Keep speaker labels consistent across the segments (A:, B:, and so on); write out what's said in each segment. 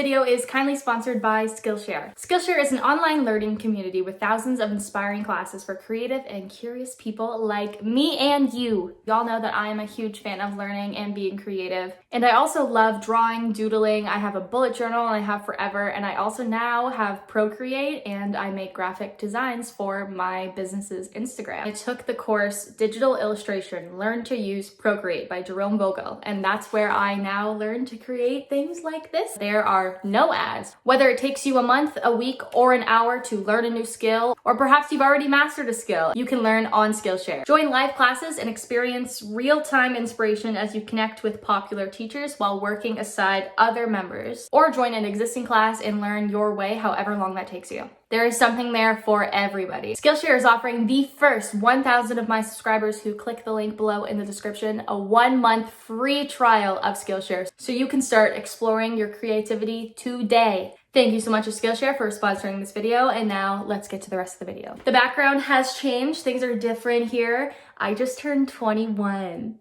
A: video is kindly sponsored by Skillshare. Skillshare is an online learning community with thousands of inspiring classes for creative and curious people like me and you. Y'all know that I am a huge fan of learning and being creative. And I also love drawing, doodling. I have a bullet journal and I have forever. And I also now have Procreate and I make graphic designs for my business's Instagram. I took the course Digital Illustration, Learn to Use Procreate by Jerome Vogel. And that's where I now learn to create things like this. There are no ads. Whether it takes you a month, a week, or an hour to learn a new skill, or perhaps you've already mastered a skill, you can learn on Skillshare. Join live classes and experience real-time inspiration as you connect with popular teachers while working aside other members. Or join an existing class and learn your way, however long that takes you. There is something there for everybody. Skillshare is offering the first 1,000 of my subscribers who click the link below in the description a 1-month free trial of Skillshare so you can start exploring your creativity today. Thank you so much to Skillshare for sponsoring this video, and now let's get to the rest of the video. The background has changed. Things are different here. I just turned 21.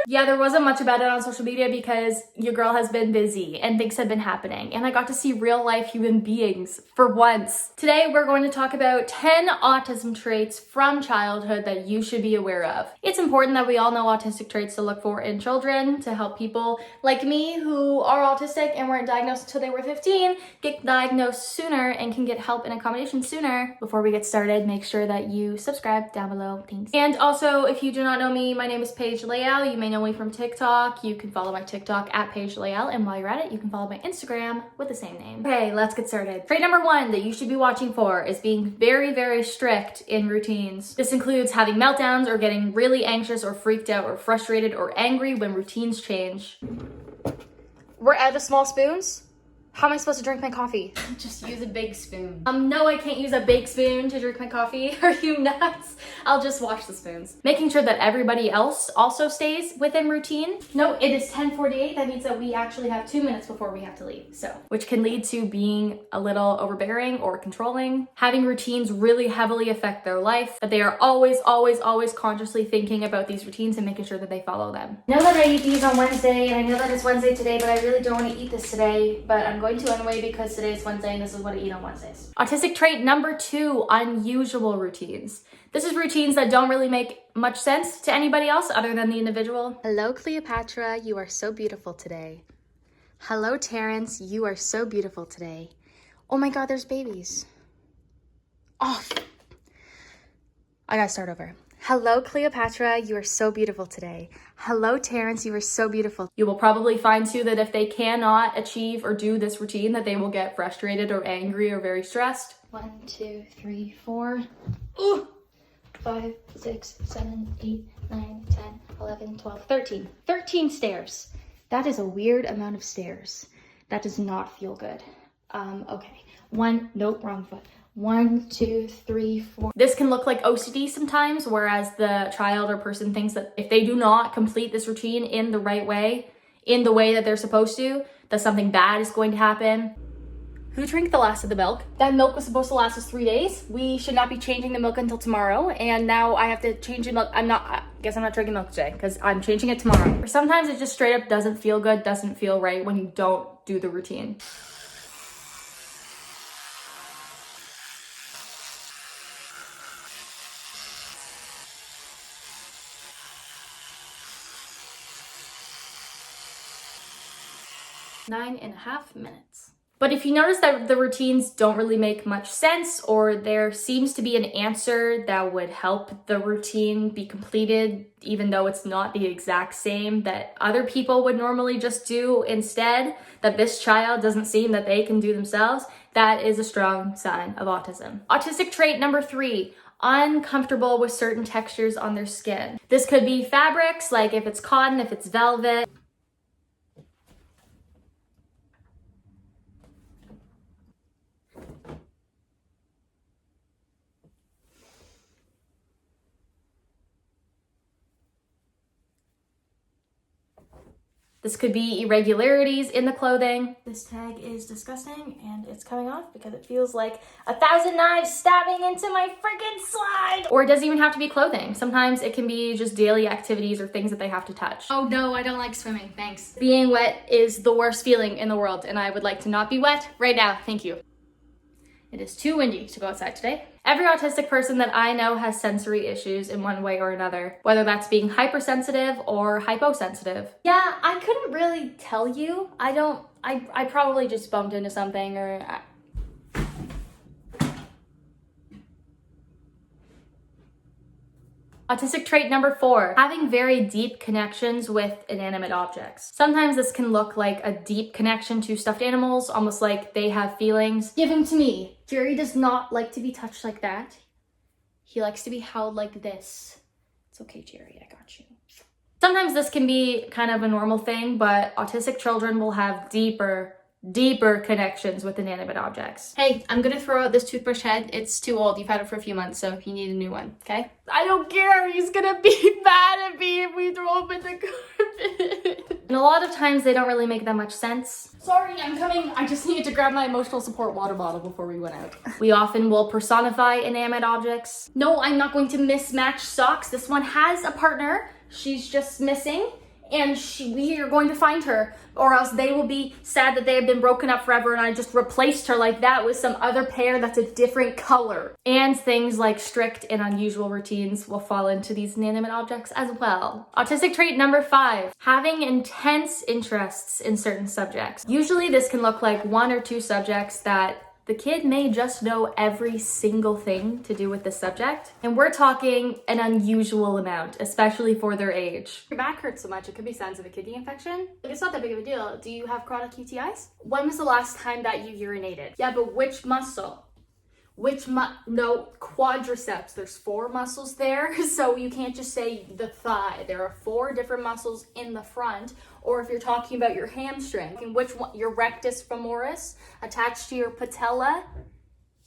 A: Yeah, there wasn't much about it on social media because your girl has been busy and things have been happening, and I got to see real life human beings for once. Today, we're going to talk about 10 autism traits from childhood that you should be aware of. It's important that we all know autistic traits to look for in children to help people like me who are autistic and weren't diagnosed until they were 15 get diagnosed sooner and can get help and accommodation sooner. Before we get started, make sure that you subscribe down below, thanks. And also, if you do not know me, my name is Paige Layle. You may know me from TikTok. You can follow my TikTok at Paige Layle, and while you're at it, you can follow my Instagram with the same name. Okay, let's get started. Trait number 1 that you should be watching for is being very, very strict in routines. This includes having meltdowns or getting really anxious or freaked out or frustrated or angry when routines change. We're out of small spoons? How am I supposed to drink my coffee?
B: Just use a big spoon.
A: No, I can't use a big spoon to drink my coffee. Are you nuts? I'll just wash the spoons. Making sure that everybody else also stays within routine. No, it is 10:48. That means that we actually have 2 minutes before we have to leave. So, which can lead to being a little overbearing or controlling. Having routines really heavily affect their life, but they are always, always, always consciously thinking about these routines and making sure that they follow them. I know that I eat these on Wednesday, and I know that it's Wednesday today, but I really don't want to eat this today, but I'm going to anyway because today is Wednesday and this is what I eat on Wednesdays. Autistic trait number 2, unusual routines. This is routines that don't really make much sense to anybody else other than the individual. Hello, Cleopatra, you are so beautiful today. Hello, Terrence, you are so beautiful today. Oh my God, there's babies. Oh, I gotta start over. Hello, Cleopatra, you are so beautiful today. Hello, Terrence, you are so beautiful. You will probably find too that if they cannot achieve or do this routine, that they will get frustrated or angry or very stressed. 1, 2, 3, 4, 5, 6, 7, 8, 9, 10, 11, 12, 13. 13 stairs. That is a weird amount of stairs. That does not feel good. Okay. 1, nope, wrong foot. 1, 2, 3, 4. This can look like OCD sometimes, whereas the child or person thinks that if they do not complete this routine in the right way, in the way that they're supposed to, that something bad is going to happen. Who drank the last of the milk? That milk was supposed to last us 3 days. We should not be changing the milk until tomorrow, and now I have to change the milk. I guess I'm not drinking milk today because I'm changing it tomorrow. Or sometimes it just straight up doesn't feel good, doesn't feel right when you don't do the routine. Nine and a half minutes. But if you notice that the routines don't really make much sense, or there seems to be an answer that would help the routine be completed, even though it's not the exact same that other people would normally just do instead, that this child doesn't seem that they can do themselves, that is a strong sign of autism. Autistic trait number 3, uncomfortable with certain textures on their skin. This could be fabrics, like if it's cotton, if it's velvet. This could be irregularities in the clothing. This tag is disgusting and it's coming off because it feels like 1,000 knives stabbing into my freaking slide. Or it doesn't even have to be clothing. Sometimes it can be just daily activities or things that they have to touch.
B: Oh no, I don't like swimming, thanks.
A: Being wet is the worst feeling in the world and I would like to not be wet right now. Thank you. It is too windy to go outside today. Every autistic person that I know has sensory issues in one way or another, whether that's being hypersensitive or hyposensitive. Yeah, I couldn't really tell you. I probably just bumped into something or... Autistic trait number 4, having very deep connections with inanimate objects. Sometimes this can look like a deep connection to stuffed animals, almost like they have feelings. Give him to me. Jerry does not like to be touched like that. He likes to be held like this. It's okay, Jerry, I got you. Sometimes this can be kind of a normal thing, but autistic children will have deeper connections with inanimate objects.
B: Hey, I'm gonna throw out this toothbrush head. It's too old. You've had it for a few months, so you need a new one, okay?
A: I don't care. He's gonna be mad at me if we throw him in the carpet. And a lot of times they don't really make that much sense. Sorry, I'm coming. I just needed to grab my emotional support water bottle before we went out. We often will personify inanimate objects. No, I'm not going to mismatch socks. This one has a partner. She's just missing. And we are going to find her, or else they will be sad that they have been broken up forever and I just replaced her like that with some other pair that's a different color. And things like strict and unusual routines will fall into these inanimate objects as well. Autistic trait number 5, having intense interests in certain subjects. Usually this can look like 1 or 2 subjects that the kid may just know every single thing to do with the subject. And we're talking an unusual amount, especially for their age. Your back hurts so much, it could be signs of a kidney infection. It's not that big of a deal. Do you have chronic UTIs? When was the last time that you urinated? Yeah, but which muscle? No, quadriceps. There's 4 muscles there, so you can't just say the thigh. There are 4 different muscles in the front, or if you're talking about your hamstring, and which one, your rectus femoris, attached to your patella,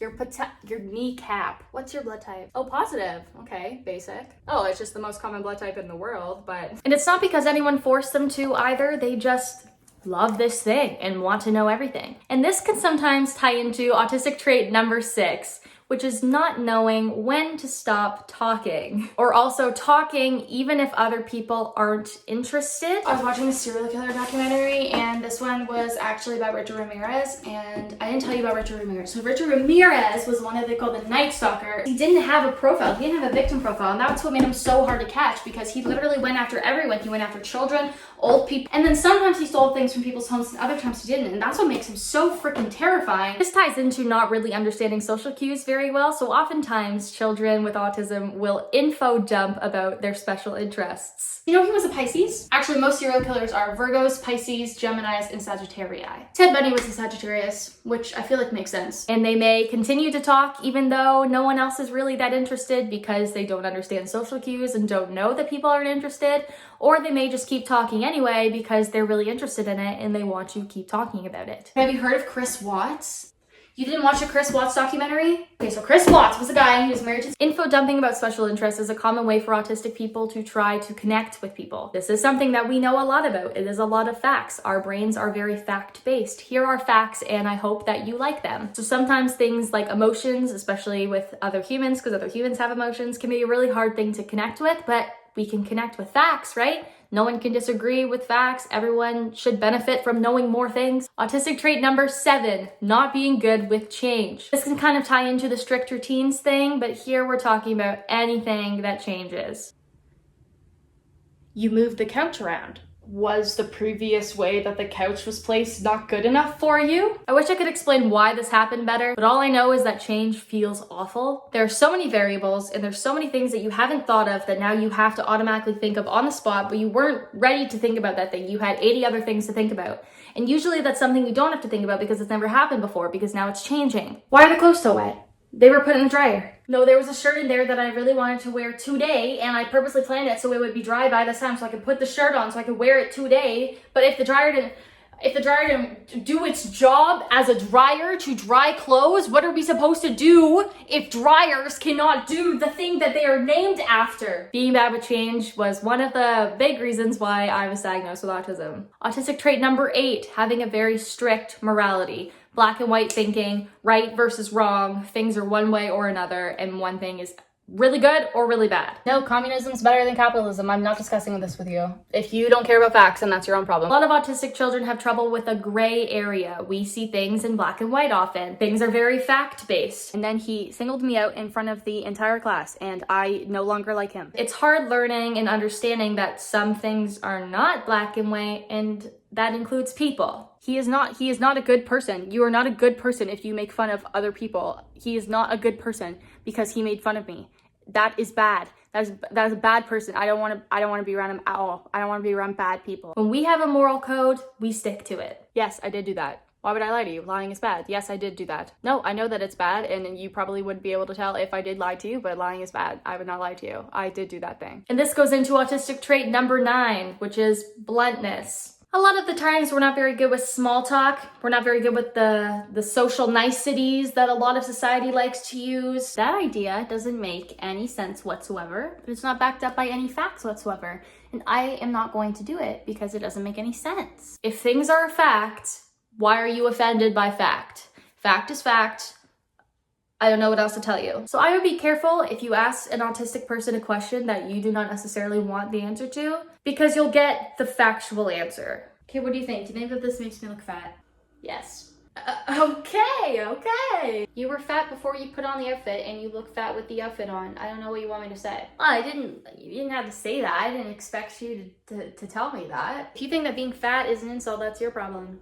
A: your kneecap. What's your blood type? Oh, positive. Okay, basic. Oh, it's just the most common blood type in the world, but... And it's not because anyone forced them to either, they just love this thing and want to know everything. And this can sometimes tie into autistic trait number 6, which is not knowing when to stop talking, or also talking even if other people aren't interested. I was watching a serial killer documentary and this one was actually about Richard Ramirez, and I didn't tell you about Richard Ramirez. So Richard Ramirez was one of they called the Night Stalker. He didn't have a profile, he didn't have a victim profile, and that's what made him so hard to catch because he literally went after everyone. He went after children, old people, and then sometimes he stole things from people's homes and other times he didn't, and that's what makes him so freaking terrifying. This ties into not really understanding social cues very well, so oftentimes children with autism will info dump about their special interests. You know he was a Pisces? Actually, most serial killers are Virgos, Pisces, Geminis, and Sagittarii. Ted Bundy was a Sagittarius, which I feel like makes sense. And they may continue to talk even though no one else is really that interested because they don't understand social cues and don't know that people aren't interested, or they may just keep talking anyway because they're really interested in it and they want to keep talking about it. Have you heard of Chris Watts? You didn't watch a Chris Watts documentary? Okay, so Chris Watts was a guy who was married to... Info dumping about special interests is a common way for autistic people to try to connect with people. This is something that we know a lot about. It is a lot of facts. Our brains are very fact-based. Here are facts, and I hope that you like them. So sometimes things like emotions, especially with other humans, because other humans have emotions, can be a really hard thing to connect with, but we can connect with facts, right? No one can disagree with facts. Everyone should benefit from knowing more things. Autistic trait number 7, not being good with change. This can kind of tie into the strict routines thing, but here we're talking about anything that changes. You moved the couch around. Was the previous way that the couch was placed not good enough for you? I wish I could explain why this happened better, but all I know is that change feels awful. There are so many variables and there's so many things that you haven't thought of that now you have to automatically think of on the spot, but you weren't ready to think about that thing. You had 80 other things to think about. And usually that's something you don't have to think about because it's never happened before, because now it's changing. Why are the clothes so wet? They were put in the dryer. No, there was a shirt in there that I really wanted to wear today, and I purposely planned it so it would be dry by this time so I could put the shirt on so I could wear it today. But if the dryer didn't... If the dryer didn't do its job as a dryer to dry clothes, what are we supposed to do if dryers cannot do the thing that they are named after? Being bad with change was one of the big reasons why I was diagnosed with autism. Autistic trait number 8, having a very strict morality. Black and white thinking, right versus wrong, things are one way or another, and one thing is really good or really bad.
B: No, communism's better than capitalism. I'm not discussing this with you. If you don't care about facts, then that's your own problem.
A: A lot of autistic children have trouble with a gray area. We see things in black and white often. Things are very fact-based.
B: And then he singled me out in front of the entire class, and I no longer like him.
A: It's hard learning and understanding that some things are not black and white, and that includes people.
B: He is not a good person. You are not a good person if you make fun of other people. He is not a good person because he made fun of me. That is bad. That is a bad person. I don't want to be around him at all. I don't want to be around bad people.
A: When we have a moral code, we stick to it.
B: Yes, I did do that. Why would I lie to you? Lying is bad. Yes, I did do that. No, I know that it's bad, and you probably wouldn't be able to tell if I did lie to you, but lying is bad. I would not lie to you. I did do that thing.
A: And this goes into autistic trait number 9, which is bluntness. A lot of the times we're not very good with small talk. We're not very good with the social niceties that a lot of society likes to use.
B: That idea doesn't make any sense whatsoever. It's not backed up by any facts whatsoever. And I am not going to do it because it doesn't make any sense.
A: If things are a fact, why are you offended by fact? Fact is fact. I don't know what else to tell you. So I would be careful if you ask an autistic person a question that you do not necessarily want the answer to, because you'll get the factual answer.
B: Okay, what do you think? Do you think that this makes me look fat?
A: Yes.
B: Okay. You were fat before you put on the outfit, and you look fat with the outfit on. I don't know what you want me to say.
A: Well, you didn't have to say that. I didn't expect you to tell me that.
B: If you think that being fat is an insult, that's your problem.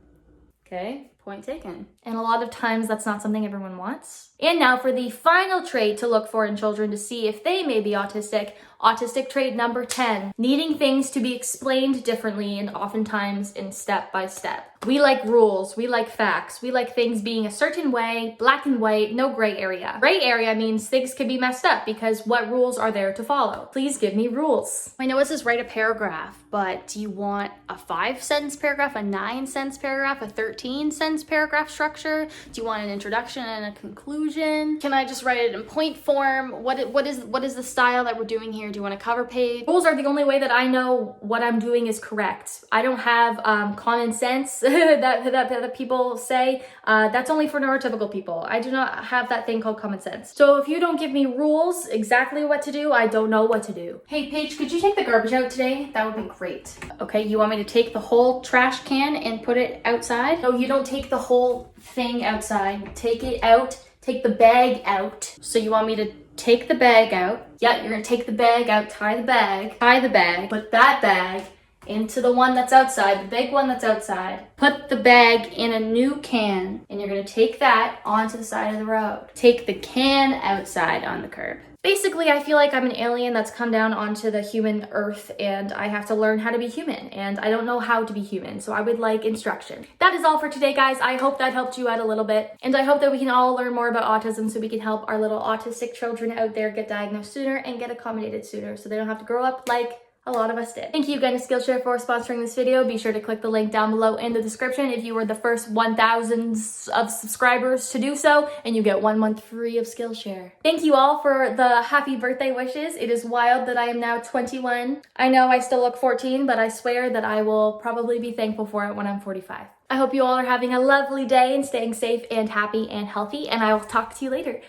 B: Okay, point taken.
A: And a lot of times that's not something everyone wants. And now for the final trait to look for in children to see if they may be autistic. Autistic trait number 10, needing things to be explained differently and oftentimes in step by step. We like rules, we like facts, we like things being a certain way, black and white, no gray area. Gray area means things can be messed up because what rules are there to follow? Please give me rules.
B: I know it says write a paragraph, but do you want a 5-sentence paragraph, a 9-sentence paragraph, a 13-sentence paragraph structure? Do you want an introduction and a conclusion? Can I just write it in point form? What is the style that we're doing here? Do you want a cover page?
A: Rules are the only way that I know what I'm doing is correct. I don't have common sense that people say. That's only for neurotypical people. I do not have that thing called common sense. So if you don't give me rules exactly what to do, I don't know what to do.
B: Hey Paige, could you take the garbage out today? That would be great. Okay, you want me to take the whole trash can and put it outside?
A: No, you don't take the whole thing outside. Take it out. Take the bag out.
B: So you want me to take the bag out?
A: Yeah, you're gonna take the bag out, tie the bag, put that bag into the one that's outside, the big one that's outside.
B: Put the bag in a new can,
A: and you're gonna take that onto the side of the road.
B: Take the can outside on the curb.
A: Basically, I feel like I'm an alien that's come down onto the human earth and I have to learn how to be human, and I don't know how to be human, so I would like instruction. That is all for today, guys. I hope that helped you out a little bit, and I hope that we can all learn more about autism so we can help our little autistic children out there get diagnosed sooner and get accommodated sooner so they don't have to grow up like a lot of us did. Thank you again to Skillshare for sponsoring this video. Be sure to click the link down below in the description if you were the first 1,000 of subscribers to do so, and you get 1 month free of Skillshare. Thank you all for the happy birthday wishes. It is wild that I am now 21. I know I still look 14, but I swear that I will probably be thankful for it when I'm 45. I hope you all are having a lovely day and staying safe and happy and healthy, and I will talk to you later.